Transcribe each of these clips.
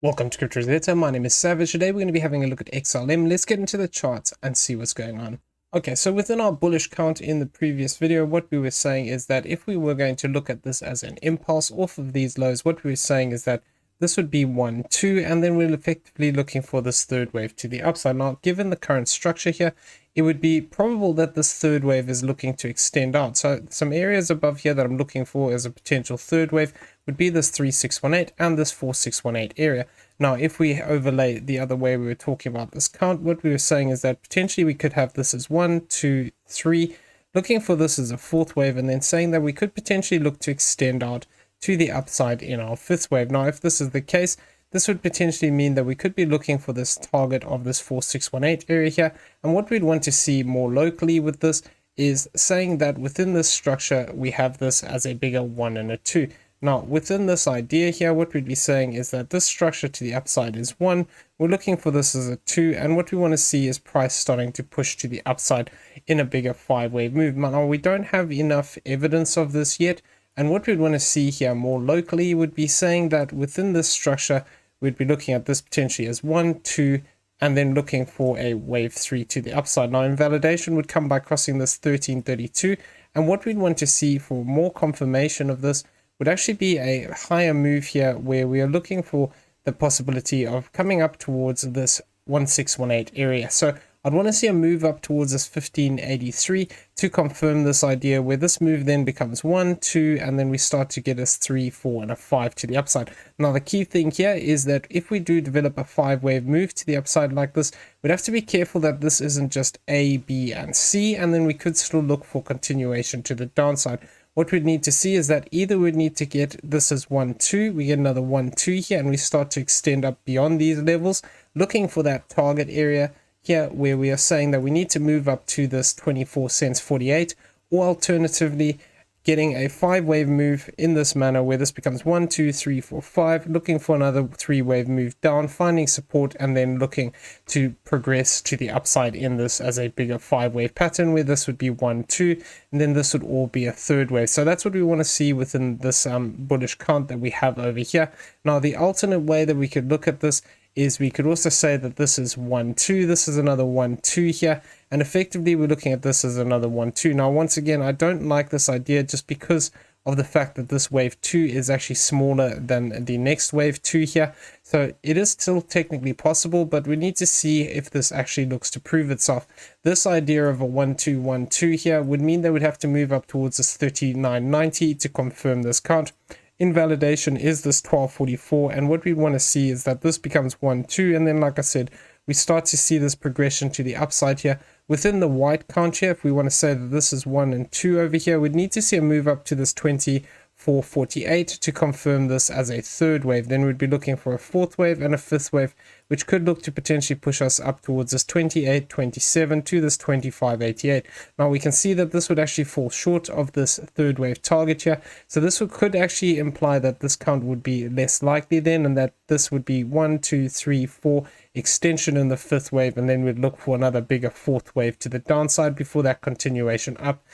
Welcome to Crypto Rosetta. My name is Savage. Today we're going to be having a look at XLM. Let's get into the charts and see what's going on. Okay, so within our bullish count in the previous video, what we were saying is that if we were going to look at this as an impulse off of these lows, what we were saying is that this would be 1, 2, and then we're effectively looking for this third wave to the upside. Now, given the current structure here, it would be probable that this third wave is looking to extend out. So some areas above here that I'm looking for as a potential third wave would be this 3618 and this 4618 area. Now, if we overlay the other way we were talking about this count, what we were saying is that potentially we could have this as 1, 2, 3, looking for this as a fourth wave, and then saying that we could potentially look to extend out to the upside in our fifth wave. Now, if this is the case, this would potentially mean that we could be looking for this target of this 4618 area here. And what we'd want to see more locally with this is saying that within this structure, we have this as a bigger 1 and a 2. Now, within this idea here, what we'd be saying is that this structure to the upside is 1. We're looking for this as a 2. And what we want to see is price starting to push to the upside in a bigger 5-wave move. Now, we don't have enough evidence of this yet. And what we'd want to see here more locally would be saying that within this structure, we'd be looking at this potentially as 1, 2, and then looking for a wave 3 to the upside. Now, invalidation would come by crossing this 1332. And what we'd want to see for more confirmation of this would actually be a higher move here where we are looking for the possibility of coming up towards this 1618 area. So I'd want to see a move up towards this 1583 to confirm this idea, where this move then becomes 1, 2, and then we start to get us 3, 4, and a 5 to the upside. Now, the key thing here is that if we do develop a 5-wave move to the upside like this, we'd have to be careful that this isn't just A, B, and C, and then we could still look for continuation to the downside. What we'd need to see is that either we'd need to get this as 1, 2, we get another 1, 2 here, and we start to extend up beyond these levels, looking for that target area here where we are saying that we need to move up to this 24 cents 48, or alternatively getting a 5-wave move in this manner where this becomes 1, 2, 3, 4, 5, looking for another 3-wave move down, finding support, and then looking to progress to the upside in this as a bigger 5-wave pattern, where this would be 1, 2, and then this would all be a third wave. So that's what we want to see within this bullish count that we have over here. Now, the alternate way that we could look at this is we could also say that this is 1, 2, this is another 1, 2 here, and effectively we're looking at this as another 1, 2. Now, once again, I don't like this idea just because of the fact that this wave 2 is actually smaller than the next wave 2 here. So it is still technically possible, but we need to see if this actually looks to prove itself. This idea of a 1, 2, 1, 2 here would mean they would have to move up towards this 39.90 to confirm this count. Invalidation is this 1244, and what we want to see is that this becomes 1, 2, and then, like I said, we start to see this progression to the upside here. Within the white count here, if we want to say that this is 1 and 2 over here, we'd need to see a move up to this 24.48 to confirm this as a third wave. Then we'd be looking for a fourth wave and a fifth wave, which could look to potentially push us up towards this 28.27 to this 25.88. Now, we can see that this would actually fall short of this third wave target here. So this could actually imply that this count would be less likely then, and that this would be 1, 2, 3, 4 extension in the fifth wave, and then we'd look for another bigger fourth wave to the downside before that continuation up.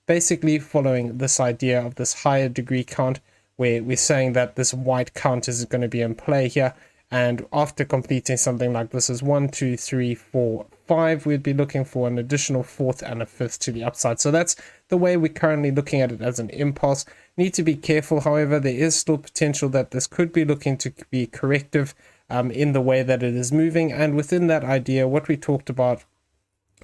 Basically following this idea of this higher degree count, where we're saying that this white count is going to be in play here, and after completing something like this as 1, 2, 3, 4, 5, we'd be looking for an additional fourth and a fifth to the upside. So that's the way we're currently looking at it as an impulse. Need to be careful, however, there is still potential that this could be looking to be corrective in the way that it is moving. And within that idea, what we talked about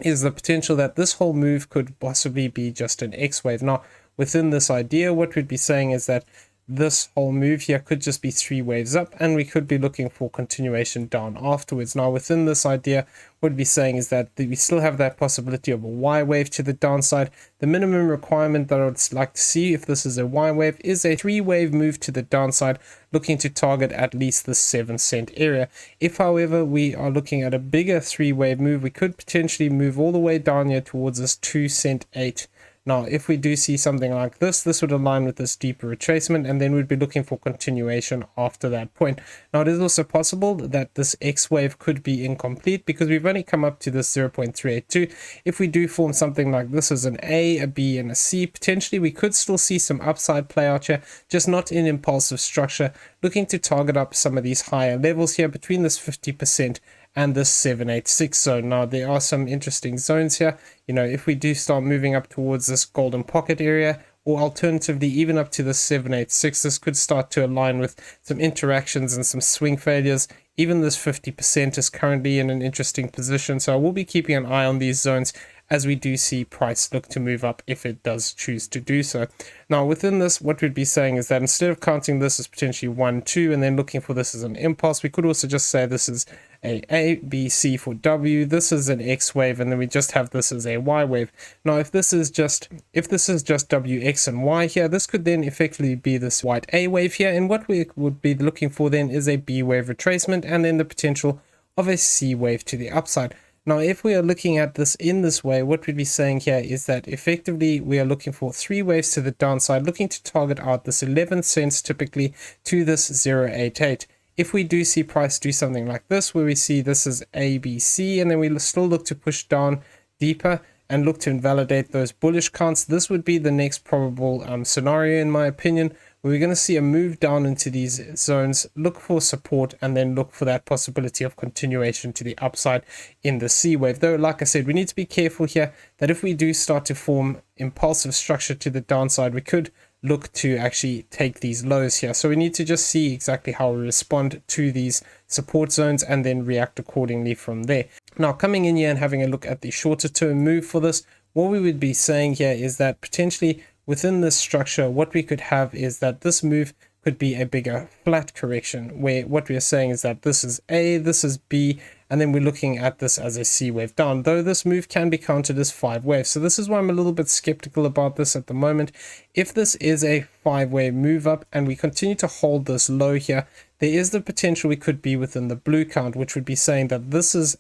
is the potential that this whole move could possibly be just an X wave. Now, within this idea, what we'd be saying is that this whole move here could just be 3 waves up, and we could be looking for continuation down afterwards. Now, within this idea, what we'd be saying is that we still have that possibility of a Y wave to the downside. The minimum requirement that I would like to see if this is a Y wave is a 3-wave move to the downside, looking to target at least the 7-cent area. If, however, we are looking at a bigger 3-wave move, we could potentially move all the way down here towards this 2 cent 8 Now, if we do see something like this would align with this deeper retracement, and then we'd be looking for continuation after that point. Now, it is also possible that this X wave could be incomplete because we've only come up to this 0.382. If we do form something like this as an A, a B, and a C, potentially we could still see some upside play out here, just not in impulsive structure, looking to target up some of these higher levels here between this 50% and this 786 zone. Now, there are some interesting zones here. You know, if we do start moving up towards this golden pocket area, or alternatively even up to the 786, this could start to align with some interactions and some swing failures. Even this 50% is currently in an interesting position, so I will be keeping an eye on these zones as we do see price look to move up if it does choose to do so. Now, within this, what we'd be saying is that instead of counting this as potentially 1, 2, and then looking for this as an impulse, we could also just say this is a B, C for W, this is an X wave, and then we just have this as a Y wave. Now, if this is just W, X, and Y here, this could then effectively be this white A wave here, and what we would be looking for then is a B wave retracement, and then the potential of a C wave to the upside. Now, if we are looking at this in this way, what we'd be saying here is that effectively we are looking for 3 waves to the downside, looking to target out this 11 cents typically to this 0.88. If we do see price do something like this, where we see this is A, B, C, and then we still look to push down deeper and look to invalidate those bullish counts, this would be the next probable scenario in my opinion, where we're going to see a move down into these zones, look for support, and then look for that possibility of continuation to the upside in the C wave. Though, like I said, we need to be careful here that if we do start to form impulsive structure to the downside, we could look to actually take these lows here. So we need to just see exactly how we respond to these support zones and then react accordingly from there. Now, coming in here and having a look at the shorter term move for this, what we would be saying here is that potentially within this structure, what we could have is that this move could be a bigger flat correction, where what we are saying is that this is A, this is B, and then we're looking at this as a C wave down, though this move can be counted as 5 waves. So this is why I'm a little bit skeptical about this at the moment. If this is a 5-wave move up and we continue to hold this low here, there is the potential we could be within the blue count, which would be saying that this is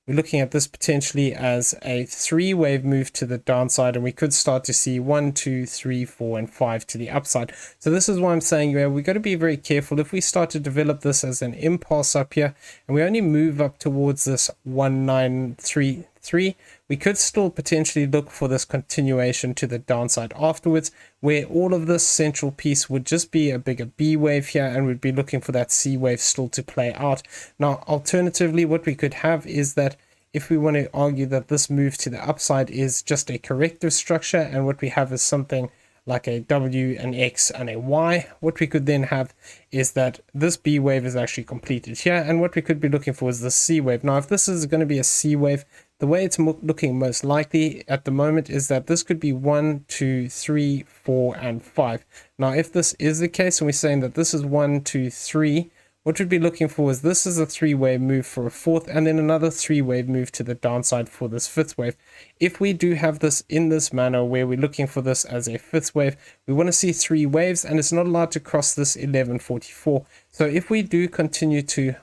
we're looking at this potentially as a 3-wave move to the downside, and we could start to see 1, 2, 3, 4, and 5 to the upside. So this is why I'm saying we've got to be very careful. If we start to develop this as an impulse up here, and we only move up towards this 1933, we could still potentially look for this continuation to the downside afterwards, where all of this central piece would just be a bigger B wave here, and we'd be looking for that C wave still to play out. Now, alternatively, what we could have is that if we want to argue that this move to the upside is just a corrective structure, and what we have is something like a W, an X, and a Y, what we could then have is that this B wave is actually completed here, and what we could be looking for is the C wave. Now, if this is going to be a C wave, the way it's looking most likely at the moment is that this could be 1, 2, 3, 4, and 5. Now, if this is the case, and we're saying that this is 1, 2, 3, what we'd be looking for is this is a 3-wave move for a 4th, and then another 3-wave move to the downside for this 5th wave. If we do have this in this manner, where we're looking for this as a 5th wave, we want to see 3 waves, and it's not allowed to cross this 1144. So if we do continue to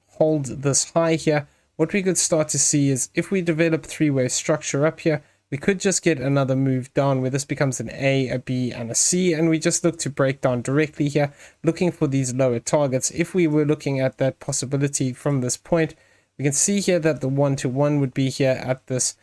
hold this high here, what we could start to see is if we develop 3-wave structure up here, we could just get another move down where this becomes an A, a B, and a C, and we just look to break down directly here, looking for these lower targets. If we were looking at that possibility from this point, we can see here that the 1-to-1 would be here at this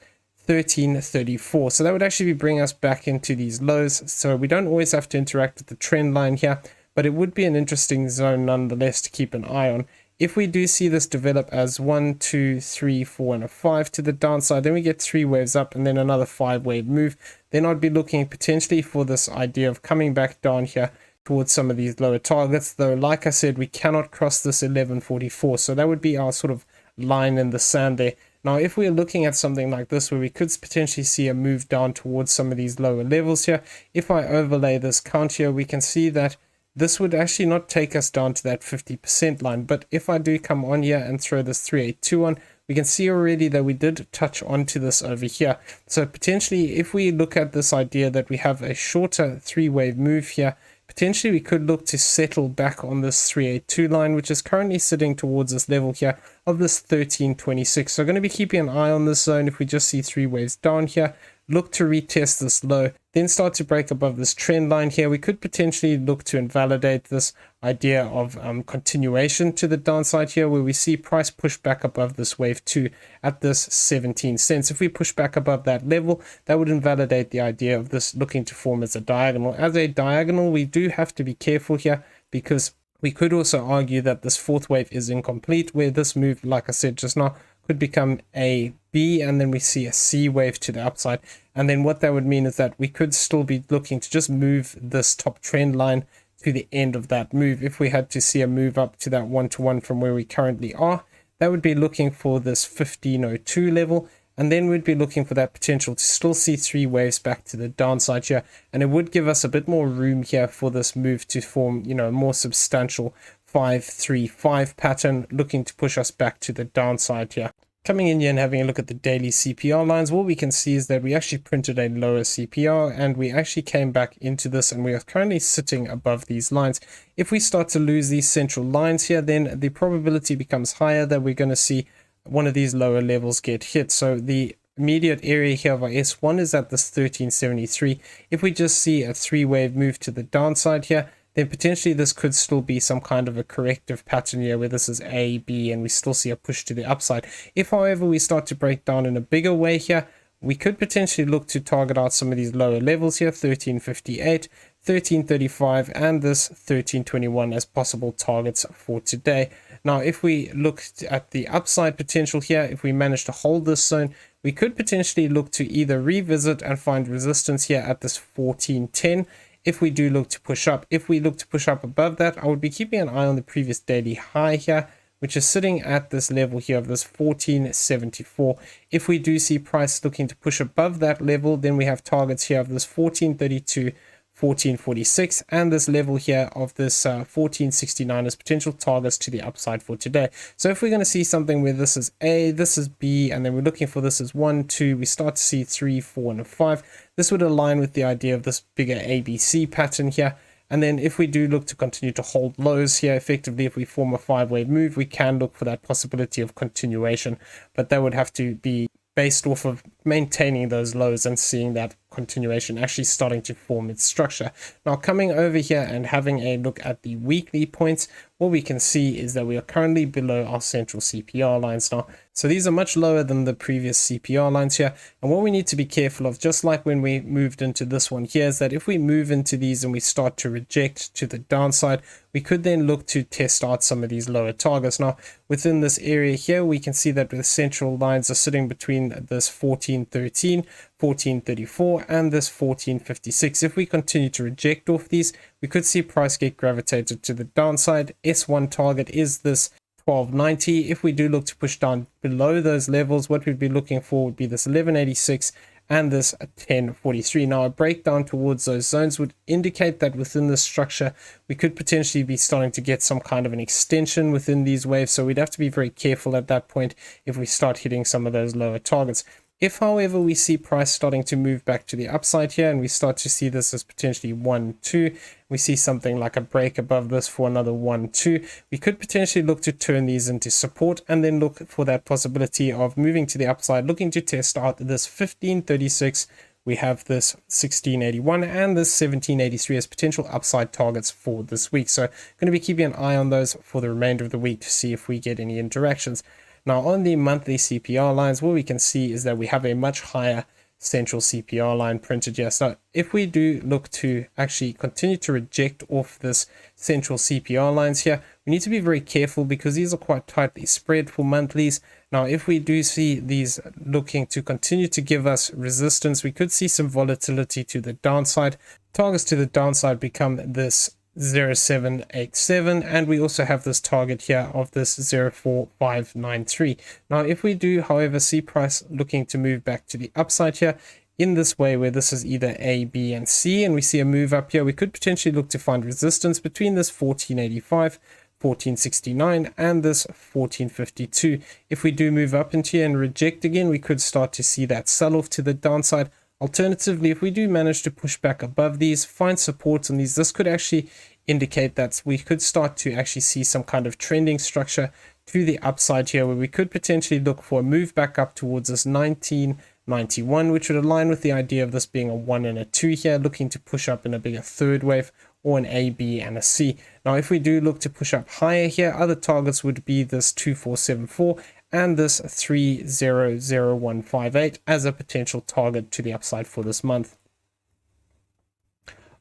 1334. So that would actually bring us back into these lows. So we don't always have to interact with the trend line here, but it would be an interesting zone nonetheless to keep an eye on. If we do see this develop as 1, 2, 3, 4, and a 5 to the downside, then we get 3 waves up and then another 5-wave move. Then I'd be looking potentially for this idea of coming back down here towards some of these lower targets. Though, like I said, we cannot cross this 1144. So that would be our sort of line in the sand there. Now, if we're looking at something like this, where we could potentially see a move down towards some of these lower levels here, if I overlay this count here, we can see that this would actually not take us down to that 50% line. But if I do come on here and throw this 382 on, we can see already that we did touch onto this over here. So potentially, if we look at this idea that we have a shorter 3-wave move here, potentially we could look to settle back on this 382 line, which is currently sitting towards this level here of this 1326. So I'm going to be keeping an eye on this zone. If we just see 3 waves down here, look to retest this low, then start to break above this trend line here, we could potentially look to invalidate this idea of continuation to the downside here, where we see price push back above this wave 2 at this 17 cents. If we push back above that level, that would invalidate the idea of this looking to form as a diagonal. As a diagonal, we do have to be careful here, because we could also argue that this fourth wave is incomplete, where this move, like I said just now, could become a B, and then we see a C wave to the upside. And then what that would mean is that we could still be looking to just move this top trend line to the end of that move. If we had to see a move up to that 1-to-1 from where we currently are, that would be looking for this 1502 level. And then we'd be looking for that potential to still see 3 waves back to the downside here. And it would give us a bit more room here for this move to form, a more substantial 5-3-5 pattern, looking to push us back to the downside here. Coming in here and having a look at the daily CPR lines, what we can see is that we actually printed a lower CPR, and we actually came back into this, and we are currently sitting above these lines. If we start to lose these central lines here, then the probability becomes higher that we're going to see one of these lower levels get hit. So the immediate area here of our S1 is at this 1373. If we just see a 3-wave move to the downside here, then potentially this could still be some kind of a corrective pattern here, where this is A, B, and we still see a push to the upside. If, however, we start to break down in a bigger way here, we could potentially look to target out some of these lower levels here, 1358, 1335, and this 1321 as possible targets for today. Now, if we look at the upside potential here, if we manage to hold this zone, we could potentially look to either revisit and find resistance here at this 1410. If we do look to push up, if we look to push up above that, I would be keeping an eye on the previous daily high here, which is sitting at this level here of this 1474. If we do see price looking to push above that level, then we have targets here of this 1432, 1446, and this level here of this 1469 as potential targets to the upside for today. So if we're going to see something where this is A, this is B, and then we're looking for this as 1, 2, we start to see 3, 4, and a 5. This would align with the idea of this bigger ABC pattern here. And then if we do look to continue to hold lows here, effectively, if we form a 5-wave move, we can look for that possibility of continuation, but that would have to be based off of maintaining those lows and seeing that continuation actually starting to form its structure. Now, coming over here and having a look at the weekly points, what we can see is that we are currently below our central CPR lines now. So these are much lower than the previous CPR lines here. And what we need to be careful of, just like when we moved into this one here, is that if we move into these and we start to reject to the downside, we could then look to test out some of these lower targets. Now, within this area here, we can see that the central lines are sitting between this 1413, 1434, and this 1456. If we continue to reject off these, we could see price get gravitated to the downside. S1 target is this 1290. If we do look to push down below those levels, what we'd be looking for would be this 1186 and this 1043. Now, a breakdown towards those zones would indicate that within this structure, we could potentially be starting to get some kind of an extension within these waves. So we'd have to be very careful at that point if we start hitting some of those lower targets. If, however, we see price starting to move back to the upside here, and we start to see this as potentially 1, 2, we see something like a break above this for another 1, 2, we could potentially look to turn these into support and then look for that possibility of moving to the upside, looking to test out this 1536. We have this 1681 and this 1783 as potential upside targets for this week. So going to be keeping an eye on those for the remainder of the week to see if we get any interactions. Now, on the monthly CPR lines, what we can see is that we have a much higher central CPR line printed here. So if we do look to actually continue to reject off this central CPR lines here, we need to be very careful because these are quite tightly spread for monthlies. Now, if we do see these looking to continue to give us resistance, we could see some volatility to the downside. Targets to the downside become this 0787, and we also have this target here of this 04593. Now, if we do, however, see price looking to move back to the upside here in this way, where this is either A, B, and C, and we see a move up here, we could potentially look to find resistance between this 1485, 1469, and this 1452. If we do move up into here and reject again, we could start to see that sell off to the downside. Alternatively, if we do manage to push back above these, find support on these, this could actually indicate that we could start to actually see some kind of trending structure to the upside here, where we could potentially look for a move back up towards this 19 91, which would align with the idea of this being a 1 and a 2 here, looking to push up in a bigger third wave, or an A, B, and a C. Now, if we do look to push up higher here, other targets would be this 2474 and this 300158 as a potential target to the upside for this month.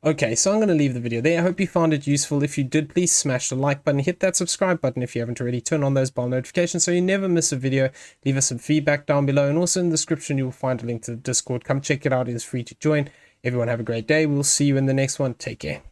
Okay, so I'm going to leave the video there. I hope you found it useful. If you did, please smash the like button, hit that subscribe button if you haven't already, turn on those bell notifications so you never miss a video. Leave us some feedback down below, and also in the description you will find a link to the Discord. Come check it out, it is free to join. Everyone have a great day. We'll see you in the next one. Take care.